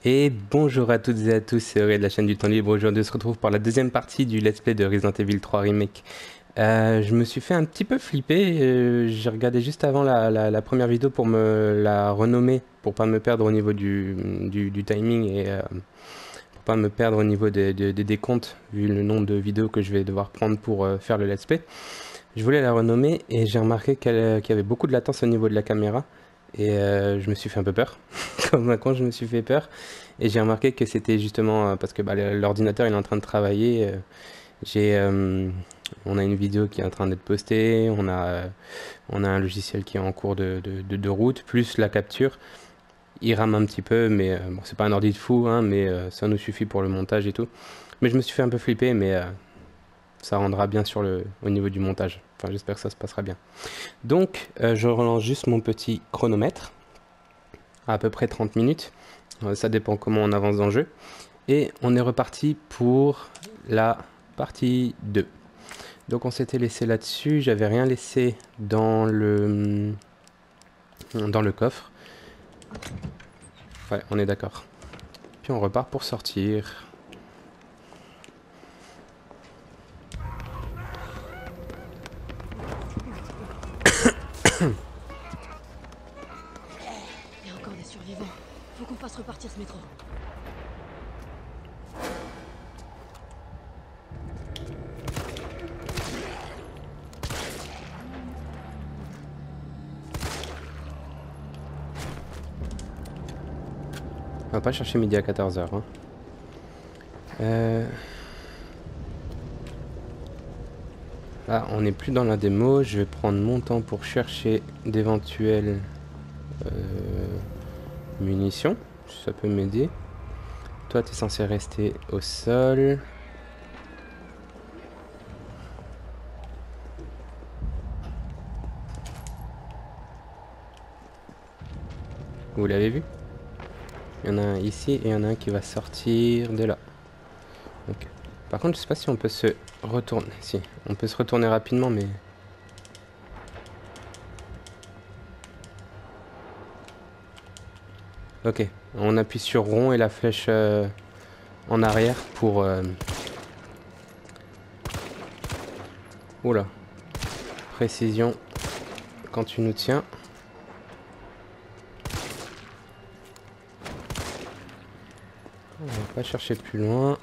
Et bonjour à toutes et à tous, c'est Auré de la chaîne du Temps Libre. Aujourd'hui on se retrouve pour la deuxième partie du Let's Play de Resident Evil 3 Remake. Je me suis fait un petit peu flipper, j'ai regardé juste avant la première vidéo pour me la renommer, pour pas me perdre au niveau du timing et pour pas me perdre au niveau des décomptes, vu le nombre de vidéos que je vais devoir prendre pour faire le Let's Play. Je voulais la renommer et j'ai remarqué qu'il y avait beaucoup de latence au niveau de la caméra. Et je me suis fait un peu peur, comme un con je me suis fait peur. Et j'ai remarqué que c'était justement parce que l'ordinateur il est en train de travailler. On a une vidéo qui est en train d'être postée, on a un logiciel qui est en cours de route, plus la capture. Il rame un petit peu, mais bon, c'est pas un ordi de fou, hein, mais ça nous suffit pour le montage et tout. Mais je me suis fait un peu flipper, mais ça rendra bien au niveau du montage. Enfin, j'espère que ça se passera bien. Donc, je relance juste mon petit chronomètre, à peu près 30 minutes. Ça dépend comment on avance dans le jeu. Et on est reparti pour la partie 2. Donc on s'était laissé là-dessus, j'avais rien laissé dans le coffre. Ouais, on est d'accord. Puis on repart pour sortir. Il y a encore des survivants. Faut qu'on fasse repartir ce métro. On va pas chercher midi à 14h. Hein. Là, on n'est plus dans la démo. Je vais prendre mon temps pour chercher d'éventuelles munitions. Ça peut m'aider. Toi, tu es censé rester au sol. Vous l'avez vu? Il y en a un ici et il y en a un qui va sortir de là. Okay. Par contre, je sais pas si on peut se retourner. Si, on peut se retourner rapidement, mais... Ok, on appuie sur rond et la flèche en arrière pour... Oula. Précision quand tu nous tiens. On va pas chercher plus loin.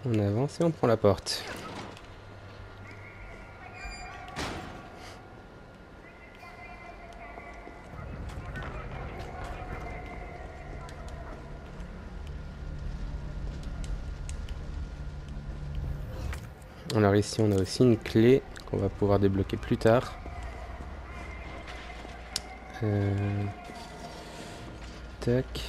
On avance et on prend la porte. Alors ici on a aussi une clé qu'on va pouvoir débloquer plus tard. Tac.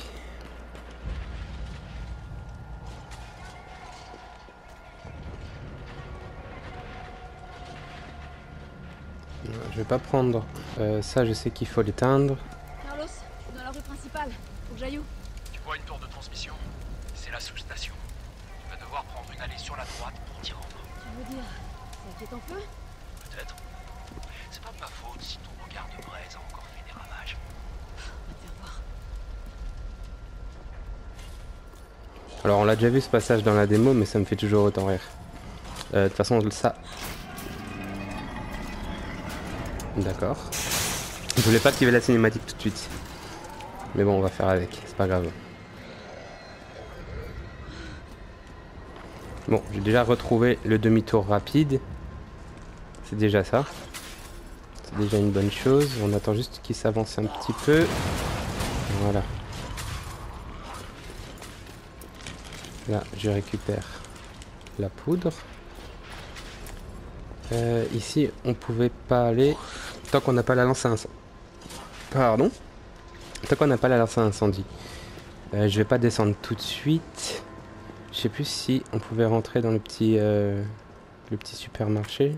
Je vais pas prendre ça, je sais qu'il faut l'éteindre. Carlos, je suis dans la rue principale. Faut que j'aille où? Tu vois une tour de transmission? C'est la sous-station. Tu vas devoir prendre une allée sur la droite pour t'y rendre. Tu veux dire, ça inquiète un peu? Peut-être. C'est pas de ma faute si ton regard de braise a encore fait des ravages. On va te faire voir. Alors on l'a déjà vu ce passage dans la démo, mais ça me fait toujours autant rire. De toute façon, ça... D'accord. Je voulais pas activer la cinématique tout de suite. Mais bon, on va faire avec, c'est pas grave. Bon, j'ai déjà retrouvé le demi-tour rapide. C'est déjà ça. C'est déjà une bonne chose. On attend juste qu'il s'avance un petit peu. Voilà. Là, je récupère la poudre. Ici, on pouvait pas aller tant qu'on n'a pas la lance à incendie. Pardon. Tant qu'on n'a pas la lance à incendie. Je vais pas descendre tout de suite. Je sais plus si on pouvait rentrer dans le petit supermarché.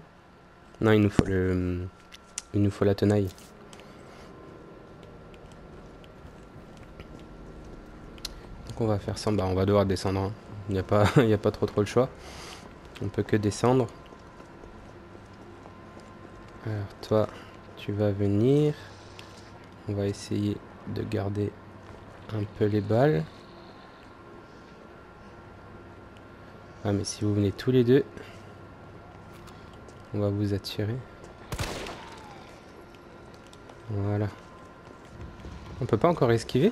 Non, il nous faut la tenaille. Donc on va faire ça. Bah, on va devoir descendre. Hein. Il n'y a pas, il y a pas trop le choix. On peut que descendre. Alors toi, tu vas venir. on va essayer de garder un peu les balles. Ah mais si vous venez tous les deux, on va vous attirer. Voilà. On peut pas encore esquiver?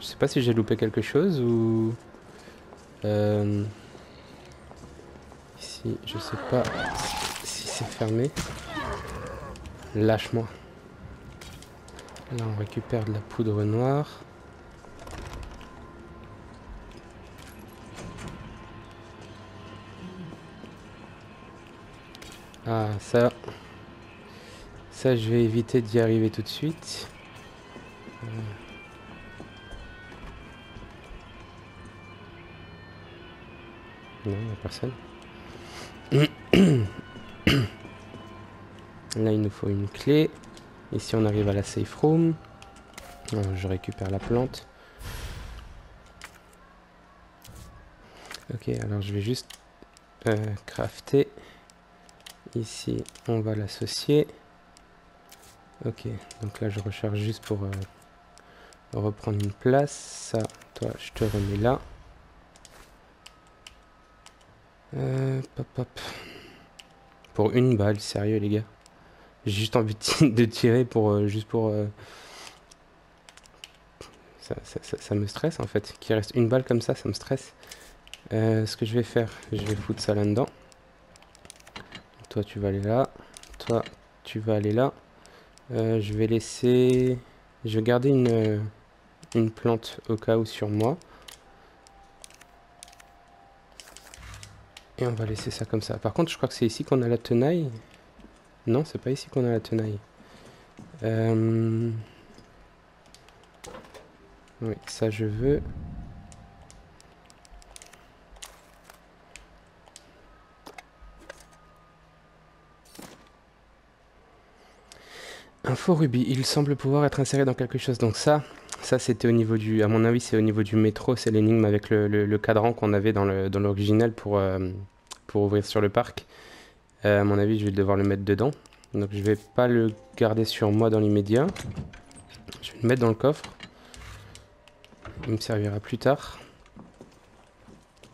Je sais pas si j'ai loupé quelque chose ou... Ici, je sais pas si c'est fermé. Lâche-moi. Là, on récupère de la poudre noire. Ah, ça... Ça, je vais éviter d'y arriver tout de suite. Non, il n'y a personne. Là, il nous faut une clé. Ici, on arrive à la safe room. Je récupère la plante. Ok, alors je vais juste crafter. Ici, on va l'associer. Ok, donc là, je recharge juste pour reprendre une place. Ça, toi, je te remets là. Pop, pop. Pour une balle, sérieux, les gars. J'ai juste envie de tirer pour juste pour... Ça me stresse en fait. Qu'il reste une balle comme ça me stresse. Ce que je vais faire, je vais foutre ça là-dedans. Toi, tu vas aller là. Toi, tu vas aller là. Je vais laisser... Je vais garder une plante au cas où sur moi. Et on va laisser ça comme ça. Par contre, je crois que c'est ici qu'on a la tenaille. Non, c'est pas ici qu'on a la tenaille. Oui, ça je veux. Info Ruby, il semble pouvoir être inséré dans quelque chose. Donc ça c'était au niveau du... À mon avis, c'est au niveau du métro. C'est l'énigme avec le cadran qu'on avait dans l'original pour ouvrir sur le parc. À mon avis, je vais devoir le mettre dedans. Donc je vais pas le garder sur moi dans l'immédiat. Je vais le mettre dans le coffre. Il me servira plus tard.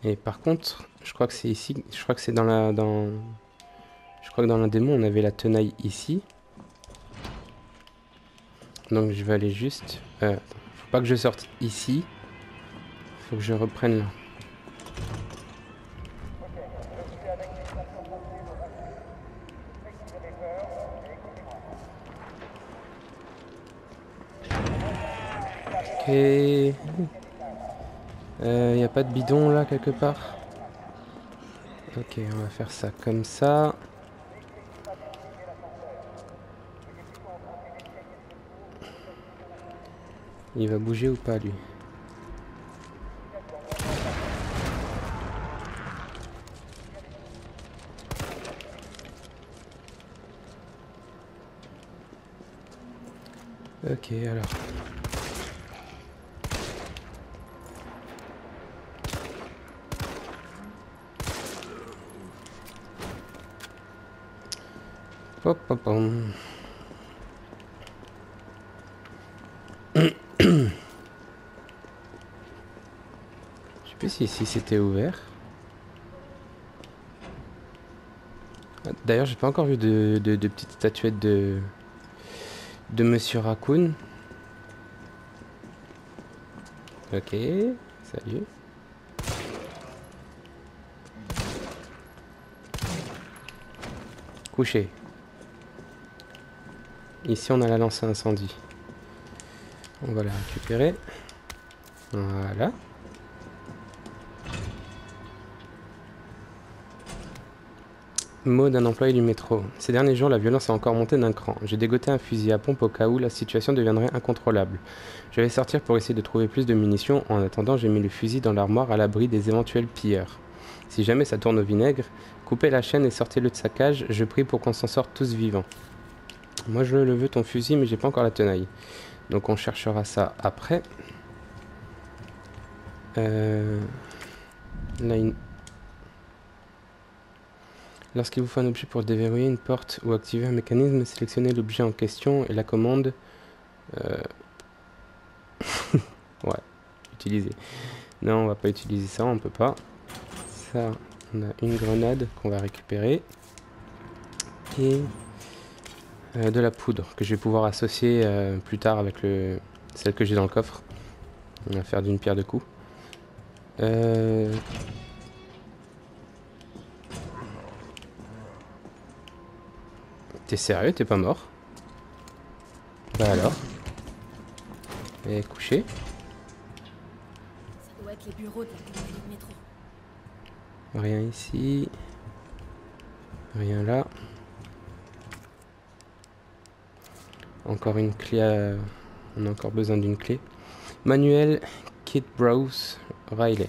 Et par contre, je crois que c'est ici. Je crois que c'est je crois que dans la démo, on avait la tenaille ici. Donc je vais aller juste... faut pas que je sorte ici. Faut que je reprenne là. Ok. Y a pas de bidon là quelque part? Ok, on va faire ça comme ça. Il va bouger ou pas lui? Ok, alors. Hop, hop, hop. Je sais plus si ici c'était ouvert. D'ailleurs, j'ai pas encore vu de petites statuettes de Monsieur Raccoon. Ok, salut. Couché. Ici, on a la lance à incendie. On va la récupérer. Voilà. Mot d'un employé du métro. Ces derniers jours, la violence a encore monté d'un cran. J'ai dégoté un fusil à pompe au cas où la situation deviendrait incontrôlable. Je vais sortir pour essayer de trouver plus de munitions. En attendant, j'ai mis le fusil dans l'armoire à l'abri des éventuels pilleurs. Si jamais ça tourne au vinaigre, coupez la chaîne et sortez-le de sa cage. Je prie pour qu'on s'en sorte tous vivants. Moi, je le veux ton fusil, mais j'ai pas encore la tenaille. Donc on cherchera ça après. Là, Lorsqu'il vous faut un objet pour déverrouiller une porte ou activer un mécanisme, sélectionnez l'objet en question et la commande... ouais, utiliser. Non, on va pas utiliser ça, on peut pas. Ça, on a une grenade qu'on va récupérer. Et de la poudre que je vais pouvoir associer plus tard avec celle que j'ai dans le coffre. On va faire d'une pierre deux coups. T'es sérieux? T'es pas mort? Bah alors? Et couché? Ça doit être les bureaux de la compagnie de métro. Rien ici. Rien là. Encore une clé à... On a encore besoin d'une clé. Manuel Kit Browse Riley.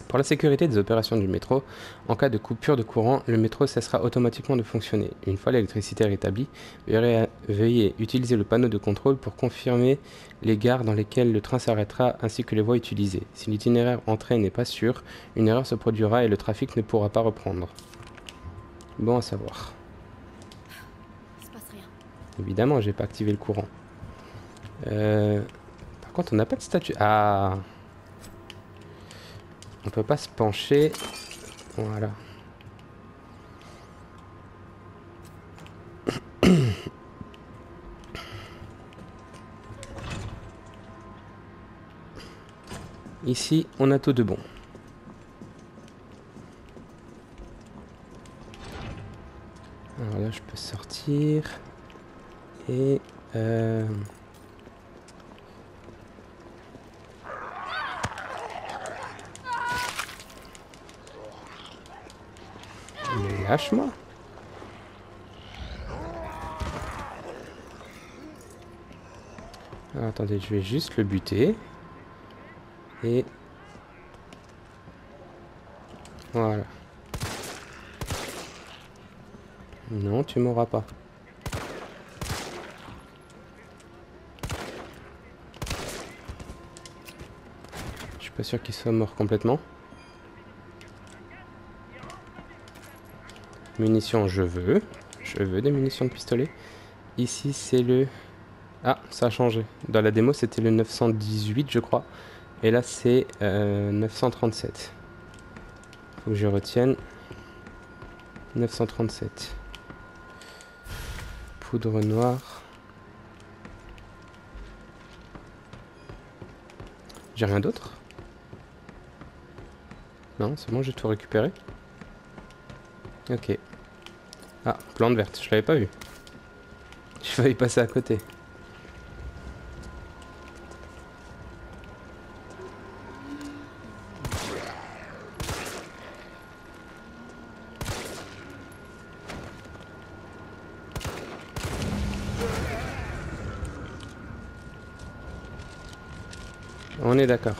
Pour la sécurité des opérations du métro, en cas de coupure de courant, le métro cessera automatiquement de fonctionner. Une fois l'électricité rétablie, veuillez utiliser le panneau de contrôle pour confirmer les gares dans lesquelles le train s'arrêtera ainsi que les voies utilisées. Si l'itinéraire entré n'est pas sûr, une erreur se produira et le trafic ne pourra pas reprendre. Bon à savoir. Il se passe rien. Évidemment, j'ai pas activé le courant. Par contre, on n'a pas de statue. Ah, on peut pas se pencher. Voilà. Ici, on a tout de bon. Alors là, je peux sortir. Et... Mais lâche-moi. Alors, attendez, je vais juste le buter. Et... Voilà. Non, tu m'auras pas. Je suis pas sûr qu'il soit mort complètement. Munitions, je veux. Je veux des munitions de pistolet. Ici, c'est le... Ah, ça a changé. Dans la démo, c'était le 918, je crois. Et là, c'est 937. Faut que je retienne. 937. Poudre noire. J'ai rien d'autre? Non, c'est bon, j'ai tout récupéré. Ok. Ah, plante verte, je l'avais pas vu. Je failli passer à côté. On est d'accord.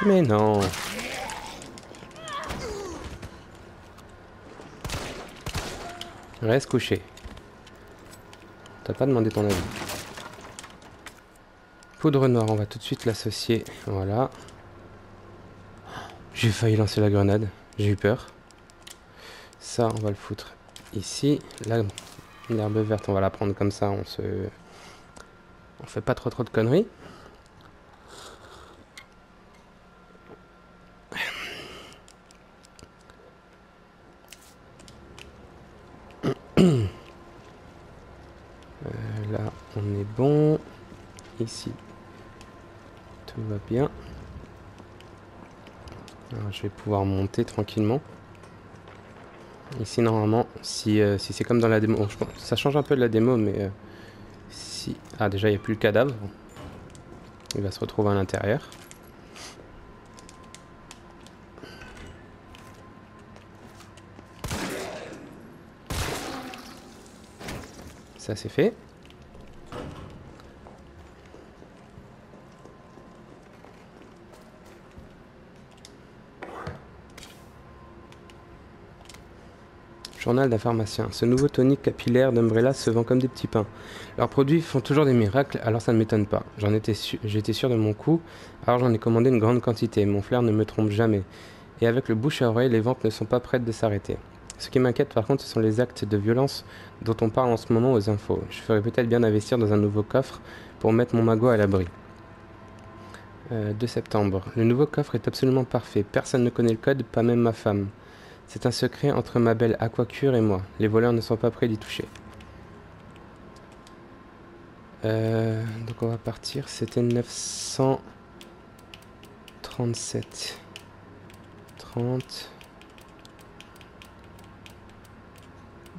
Mais non. Reste couché. T'as pas demandé ton avis. Poudre noire, on va tout de suite l'associer. Voilà. J'ai failli lancer la grenade. J'ai eu peur. Ça, on va le foutre ici. Là, l'herbe verte, on va la prendre comme ça. On fait pas trop de conneries. Là, on est bon. Ici, tout va bien. Alors, je vais pouvoir monter tranquillement. Ici, normalement, si c'est comme dans la démo, je pense, ça change un peu de la démo, mais si... Ah, déjà, il n'y a plus le cadavre. Il va se retrouver à l'intérieur. Ça, c'est fait. Journal d'un pharmacien. Ce nouveau tonique capillaire d'Umbrella se vend comme des petits pains. Leurs produits font toujours des miracles, alors ça ne m'étonne pas. J'étais sûr de mon coup, alors j'en ai commandé une grande quantité. Mon flair ne me trompe jamais. Et avec le bouche à oreille, les ventes ne sont pas prêtes de s'arrêter. Ce qui m'inquiète par contre, ce sont les actes de violence dont on parle en ce moment aux infos. Je ferais peut-être bien d'investir dans un nouveau coffre pour mettre mon magot à l'abri. 2 septembre. Le nouveau coffre est absolument parfait. Personne ne connaît le code, pas même ma femme. C'est un secret entre ma belle Aquacure et moi. Les voleurs ne sont pas prêts d'y toucher. Donc on va partir. C'était 937. 30.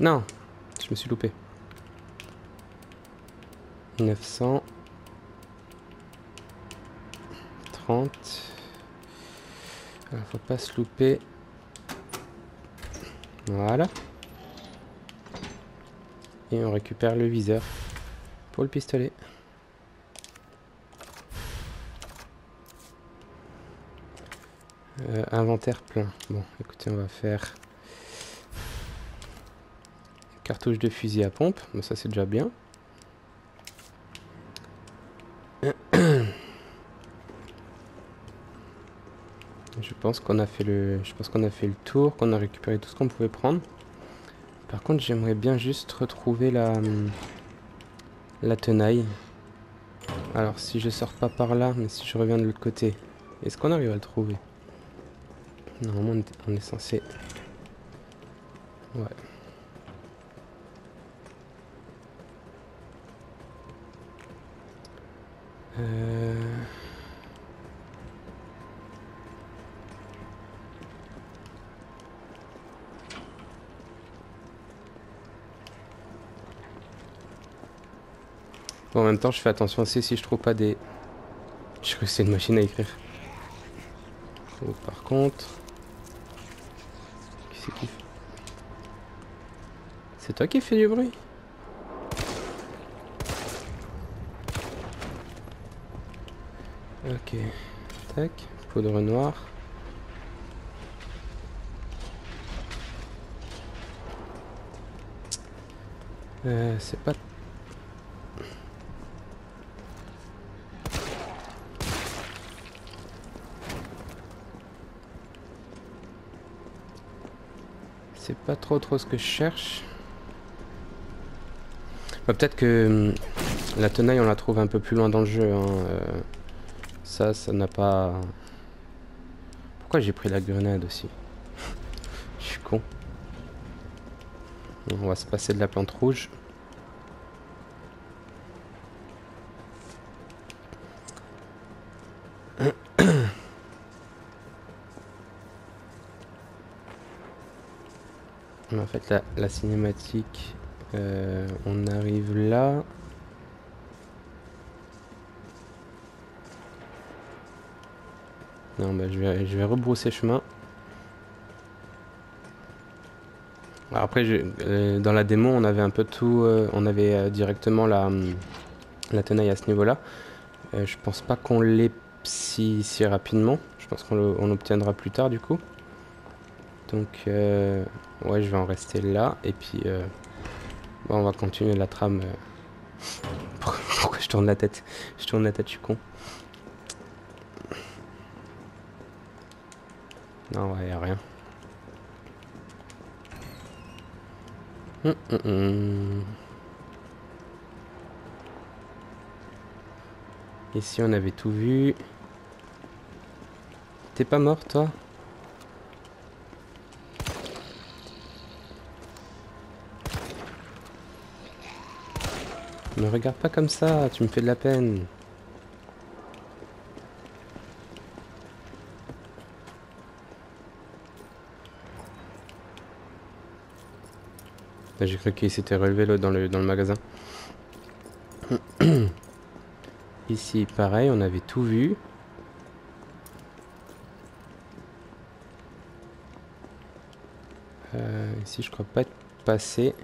Non, je me suis loupé. 930. Alors, faut pas se louper. Voilà. Et on récupère le viseur pour le pistolet. Inventaire plein. Bon, écoutez, on va faire cartouche de fusil à pompe. Bon, ça c'est déjà bien. Je pense qu'on a fait le tour, qu'on a récupéré tout ce qu'on pouvait prendre. Par contre, j'aimerais bien juste retrouver la tenaille. Alors, si je sors pas par là, mais si je reviens de l'autre côté, est-ce qu'on arrive à le trouver? Normalement, on est censé... Ouais. Bon, en même temps, je fais attention aussi si je trouve pas des... Je crois que c'est une machine à écrire. Oh, par contre... Qui c'est qui fait... C'est toi qui fais du bruit? Ok. Tac. Poudre noire. C'est pas... C'est pas trop ce que je cherche. Bah, peut-être que la tenaille on la trouve un peu plus loin dans le jeu. Hein. Ça n'a pas... Pourquoi j'ai pris la grenade aussi? Je suis con. On va se passer de la plante rouge. En fait, la cinématique, on arrive là. Non, bah, je vais rebrousser chemin. Alors après, dans la démo, on avait un peu tout. On avait directement la tenaille à ce niveau-là. Je pense pas qu'on l'ait si rapidement. Je pense qu'on l'obtiendra plus tard du coup. Donc, ouais, je vais en rester là. Et puis, bon, on va continuer la trame. Pourquoi je tourne la tête? Je tourne la tête, je suis con. Non, ouais, y a rien. Ici, on avait tout vu. T'es pas mort, toi? Me regarde pas comme ça, tu me fais de la peine. J'ai cru qu'il s'était relevé là dans le magasin. Ici, pareil, on avait tout vu. Ici, je crois pas être passé.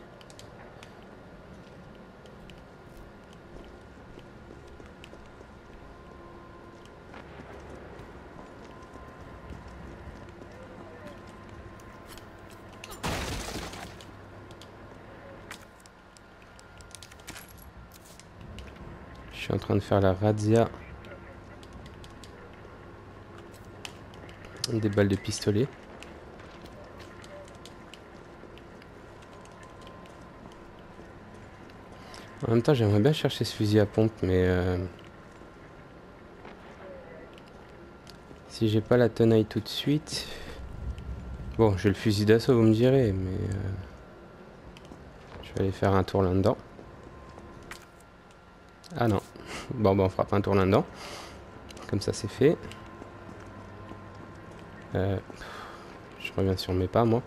suis en train de faire la razzia des balles de pistolet. En même temps, j'aimerais bien chercher ce fusil à pompe, mais si j'ai pas la tenaille tout de suite... Bon, j'ai le fusil d'assaut, vous me direz, mais je vais aller faire un tour là-dedans. Ah non. Bon, on fera pas un tour là-dedans. Comme ça, c'est fait. Je reviens sur mes pas, moi.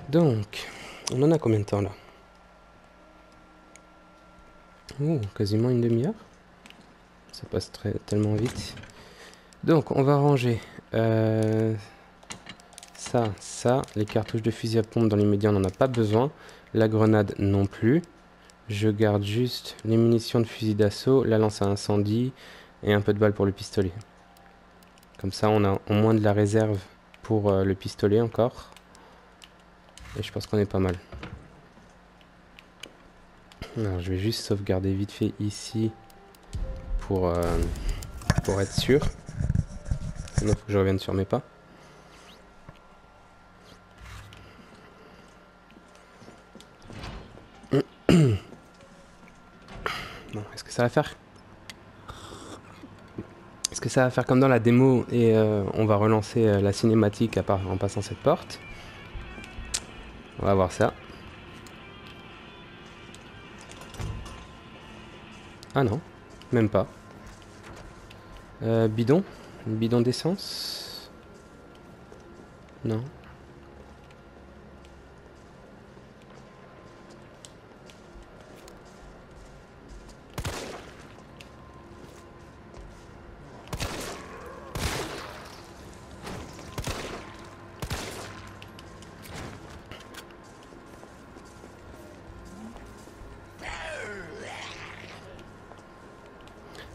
Donc, on en a combien de temps là? Oh, quasiment une demi-heure. Ça passe tellement vite. Donc, on va ranger ça. Les cartouches de fusil à pompe dans l'immédiat, on n'en a pas besoin. La grenade non plus. Je garde juste les munitions de fusil d'assaut, la lance à incendie et un peu de balles pour le pistolet. Comme ça, on a au moins de la réserve pour le pistolet encore. Et je pense qu'on est pas mal. Alors, je vais juste sauvegarder vite fait ici pour être sûr. Sinon, il faut que je revienne sur mes pas. Bon, est-ce que ça va faire? Est-ce que ça va faire comme dans la démo et on va relancer la cinématique en passant cette porte? On va voir ça. Ah non, même pas. Bidon? Bidon d'essence? Non.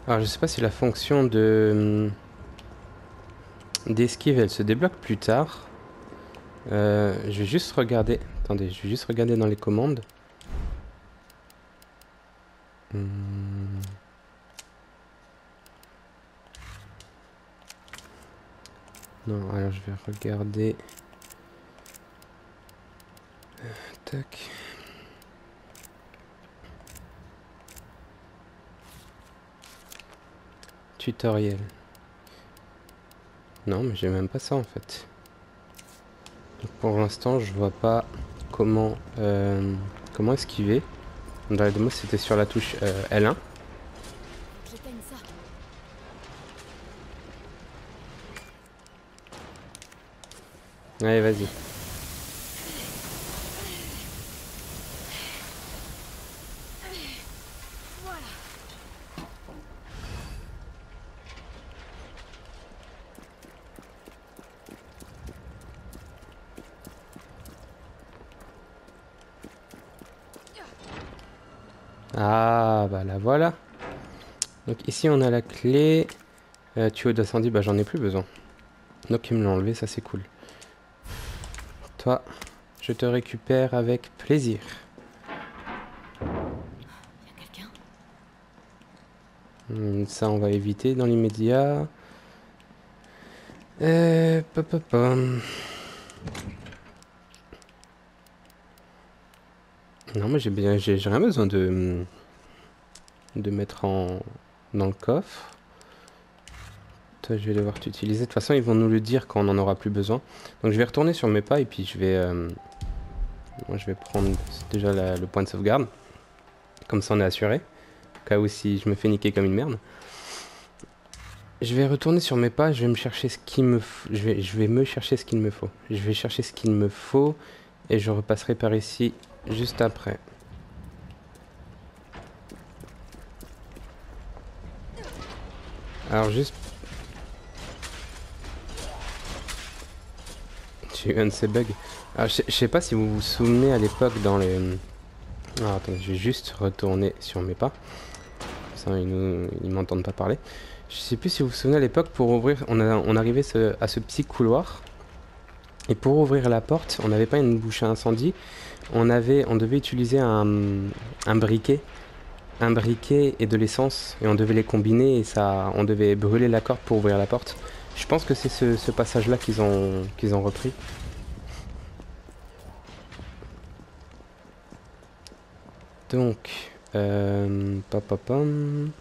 Alors je sais pas si la fonction de d'esquive elle se débloque plus tard. Je vais juste regarder. Attendez, je vais juste regarder dans les commandes. Non, alors je vais regarder. Tac. Tutoriel. Non, mais j'ai même pas ça en fait. Donc pour l'instant, je vois pas comment esquiver. Dans la démo, c'était sur la touche L1. J'éteigne ça. Allez, vas-y. Voilà. Ah, bah la voilà. Donc ici, on a la clé. Tuyau d'incendie, bah j'en ai plus besoin. Donc il me l'a enlevé, ça c'est cool. Toi, je te récupère avec plaisir. Y a quelqu'un? Ça, on va éviter dans l'immédiat. Non, mais j'ai rien besoin de mettre dans le coffre. Toi, je vais devoir t'utiliser. De toute façon, ils vont nous le dire quand on n'en aura plus besoin. Donc, je vais retourner sur mes pas et puis je vais prendre déjà le point de sauvegarde. Comme ça, on est assuré. Au cas où si je me fais niquer comme une merde. Je vais retourner sur mes pas. Je vais me chercher ce qu'il me faut. Je vais me chercher ce qu'il me faut. Je vais chercher ce qu'il me faut et je repasserai par ici juste après. Alors juste... J'ai eu un de ces bugs. Alors je sais pas si vous vous souvenez à l'époque dans Alors attends, je vais juste retourner sur mes pas. Ça, ils m'entendent pas parler. Je sais plus si vous vous souvenez à l'époque, pour ouvrir, on arrivait à ce petit couloir. Et pour ouvrir la porte, on n'avait pas une bouche à incendie. On devait utiliser un briquet. Un briquet et de l'essence. Et on devait les combiner et ça, on devait brûler la corde pour ouvrir la porte. Je pense que c'est ce passage-là qu'ils ont repris. Donc, papapam.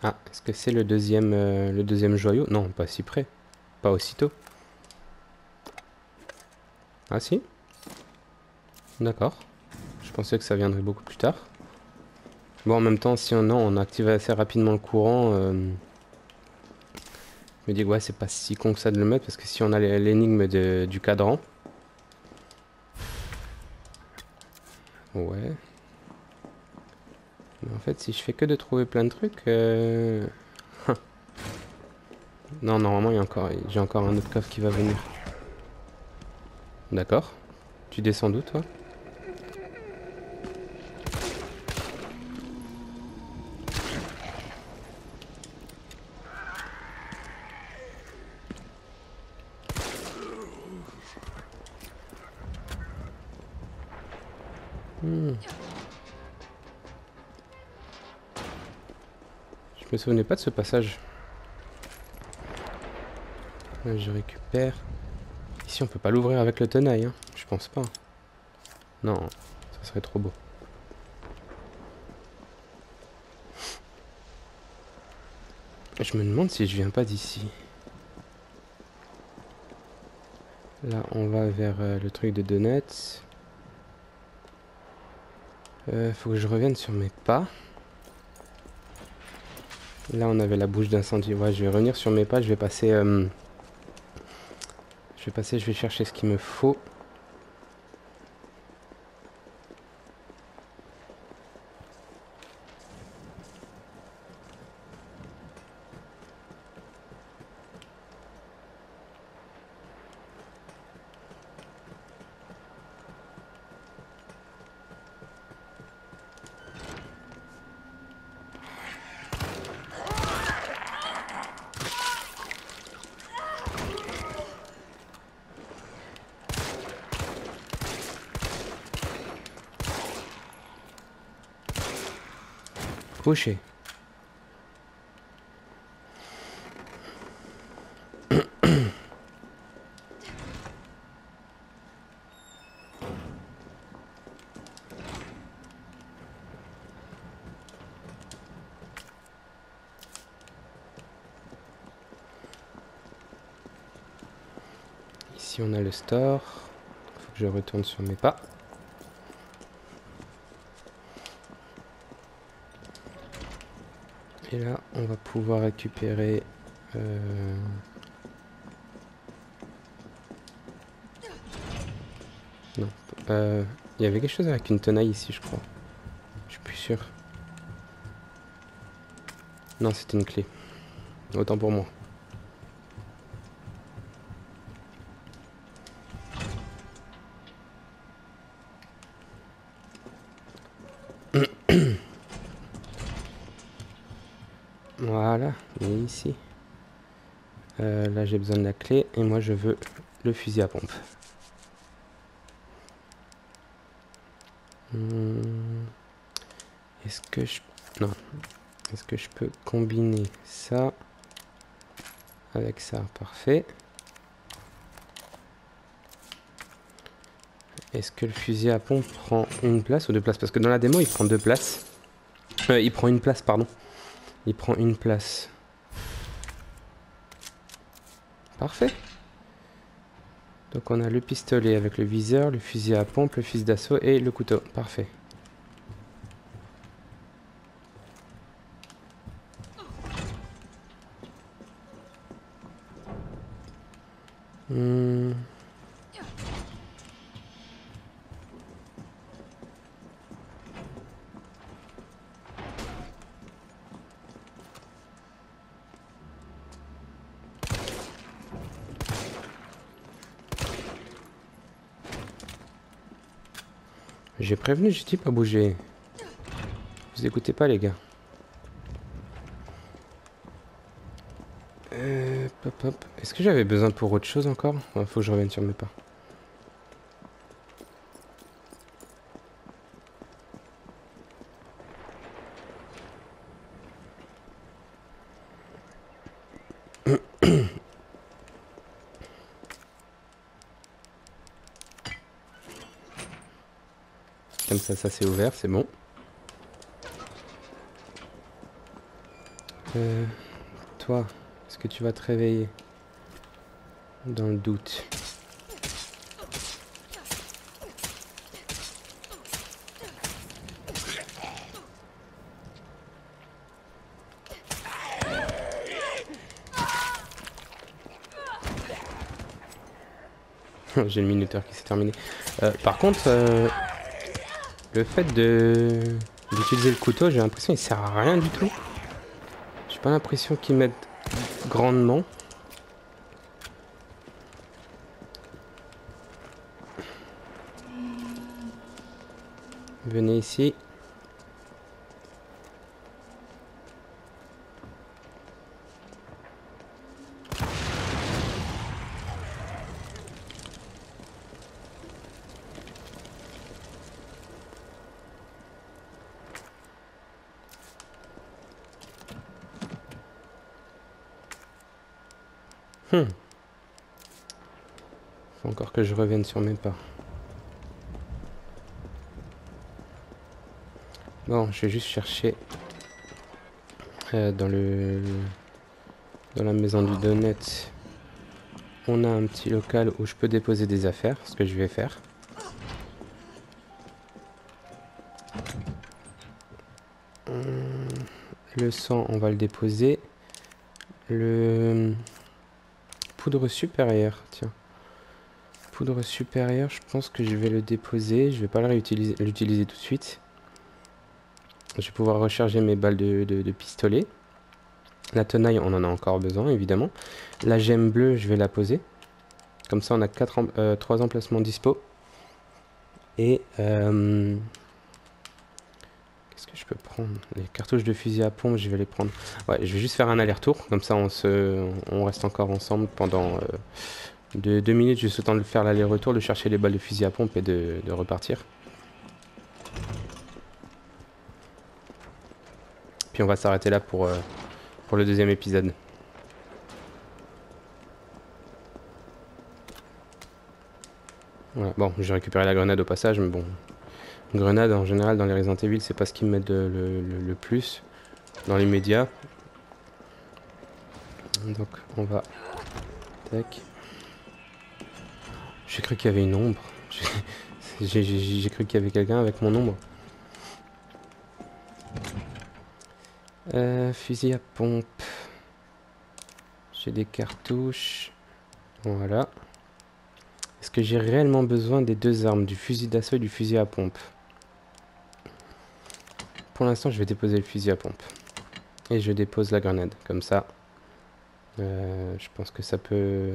Ah, est-ce que c'est le deuxième joyau? Non, pas si près. Pas aussitôt. Ah si? D'accord. Je pensais que ça viendrait beaucoup plus tard. Bon, en même temps, si on active assez rapidement le courant, je me dis que ouais, c'est pas si con que ça de le mettre, parce que si on a l'énigme du cadran... Ouais. Mais en fait, si je fais que de trouver plein de trucs... Non, normalement, j'ai encore un autre coffre qui va venir. D'accord. Tu descends d'où, toi? Je me souvenais pas de ce passage. Là, je récupère. Ici, on peut pas l'ouvrir avec le tenaille, hein. Je pense pas. Non, ça serait trop beau. Je me demande si je viens pas d'ici. Là, on va vers le truc de donuts. Faut que je revienne sur mes pas. Là, on avait la bouche d'incendie. Ouais, je vais revenir sur mes pas. Je vais passer... je vais chercher ce qu'il me faut. Couché. Ici, on a le store. Faut que je retourne sur mes pas. Et là, on va pouvoir récupérer... Non. Il y avait quelque chose avec une tenaille ici, je crois. Je suis plus sûr. Non, c'était une clé. Autant pour moi. Voilà, et ici. Là, j'ai besoin de la clé et moi, je veux le fusil à pompe. Est-ce que je... Non. Est-ce que je peux combiner ça avec ça? Parfait. Est-ce que le fusil à pompe prend une place ou deux places? Parce que dans la démo, il prend deux places. Il prend une place, pardon. Il prend une place. Parfait. Donc on a le pistolet avec le viseur, le fusil à pompe, le fusil d'assaut et le couteau. Parfait. J'ai prévenu, j'ai dit pas bouger. Vous écoutez pas les gars. Hop, hop. Est-ce que j'avais besoin pour autre chose encore? Faut que je revienne sur mes pas. Comme ça c'est ouvert, c'est bon. Toi, est-ce que tu vas te réveiller? Dans le doute. J'ai le minuteur qui s'est terminé. Par contre, le fait d'utiliser le couteau, j'ai l'impression qu'il sert à rien du tout. J'ai pas l'impression qu'il m'aide grandement. Venez ici. Faut encore que je revienne sur mes pas. Bon, je vais juste chercher dans la maison du donut. On a un petit local où je peux déposer des affaires, ce que je vais faire. Le sang, on va le déposer. Le poudre supérieure, tiens. Poudre supérieure, je pense que je vais le déposer. Je vais pas l'utiliser tout de suite. Je vais pouvoir recharger mes balles de pistolet. La tenaille, on en a encore besoin, évidemment. La gemme bleue, je vais la poser. Comme ça, on a 3 emplacements dispo. Et qu'est-ce que je peux prendre? Les cartouches de fusil à pompe, je vais les prendre. Ouais, je vais juste faire un aller-retour. Comme ça, on reste encore ensemble pendant 2 minutes. Juste le temps de faire l'aller-retour, de chercher les balles de fusil à pompe et de repartir. Puis on va s'arrêter là pour le deuxième épisode. Voilà. Bon, j'ai récupéré la grenade au passage, mais bon. Une grenade, en général, dans les Resident Evil, c'est pas ce qui m'aide le plus dans les médias. Donc, on va... Tac. J'ai cru qu'il y avait une ombre. J'ai cru qu'il y avait quelqu'un avec mon ombre. Fusil à pompe. J'ai des cartouches. Voilà. Est-ce que j'ai réellement besoin des 2 armes, du fusil d'assaut et du fusil à pompe? Pour l'instant, je vais déposer le fusil à pompe. Et je dépose la grenade, comme ça. Je pense que ça peut...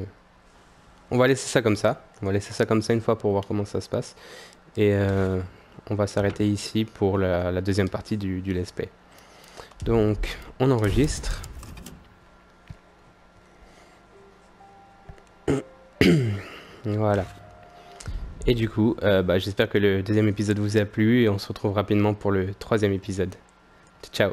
On va laisser ça comme ça. On va laisser ça comme ça une fois pour voir comment ça se passe. Et on va s'arrêter ici pour la deuxième partie du let's play. Donc, on enregistre. Voilà. Et du coup, j'espère que le deuxième épisode vous a plu et on se retrouve rapidement pour le 3e épisode. Ciao.